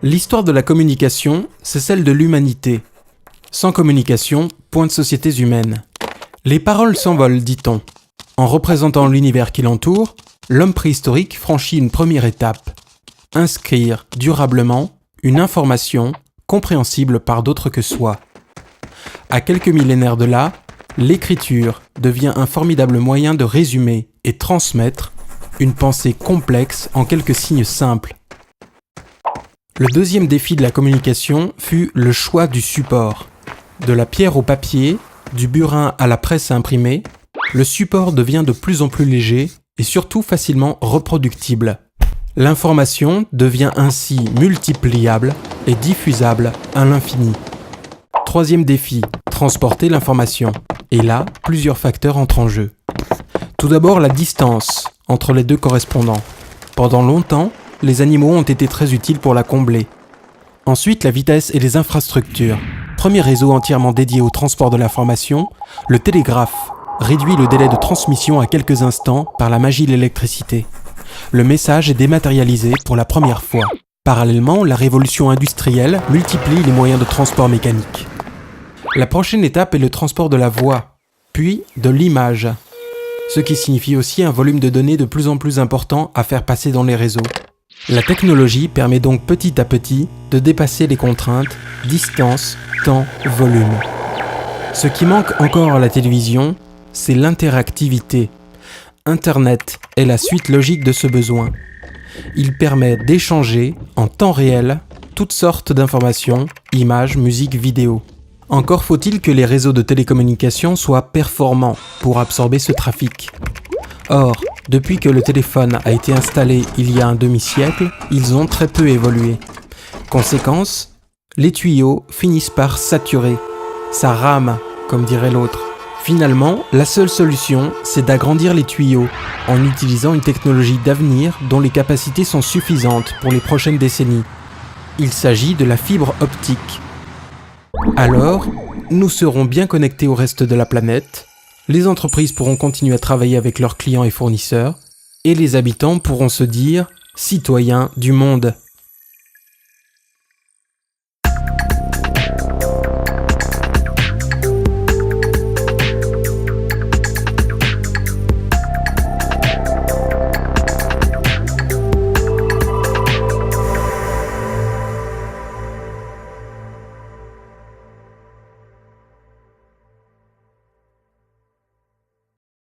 L'histoire de la communication, c'est celle de l'humanité. Sans communication, point de sociétés humaines. Les paroles s'envolent, dit-on. En représentant l'univers qui l'entoure, l'homme préhistorique franchit une première étape. Inscrire durablement une information compréhensible par d'autres que soi. À quelques millénaires de là, l'écriture devient un formidable moyen de résumer et transmettre une pensée complexe en quelques signes simples. Le deuxième défi de la communication fut le choix du support. De la pierre au papier, du burin à la presse imprimée, le support devient de plus en plus léger et surtout facilement reproductible. L'information devient ainsi multipliable et diffusable à l'infini. Troisième défi, transporter l'information. Et là, plusieurs facteurs entrent en jeu. Tout d'abord, la distance entre les deux correspondants. Pendant longtemps, les animaux ont été très utiles pour la combler. Ensuite, la vitesse et les infrastructures. Premier réseau entièrement dédié au transport de l'information, le télégraphe réduit le délai de transmission à quelques instants par la magie de l'électricité. Le message est dématérialisé pour la première fois. Parallèlement, la révolution industrielle multiplie les moyens de transport mécanique. La prochaine étape est le transport de la voix, puis de l'image, ce qui signifie aussi un volume de données de plus en plus important à faire passer dans les réseaux. La technologie permet donc petit à petit de dépasser les contraintes distance, temps, volume. Ce qui manque encore à la télévision, c'est l'interactivité. Internet est la suite logique de ce besoin. Il permet d'échanger en temps réel toutes sortes d'informations, images, musique, vidéos. Encore faut-il que les réseaux de télécommunications soient performants pour absorber ce trafic. Or, depuis que le téléphone a été installé il y a un demi-siècle, ils ont très peu évolué. Conséquence, les tuyaux finissent par saturer. Ça rame, comme dirait l'autre. Finalement, la seule solution, c'est d'agrandir les tuyaux en utilisant une technologie d'avenir dont les capacités sont suffisantes pour les prochaines décennies. Il s'agit de la fibre optique. Alors, nous serons bien connectés au reste de la planète, les entreprises pourront continuer à travailler avec leurs clients et fournisseurs, et les habitants pourront se dire « citoyens du monde ».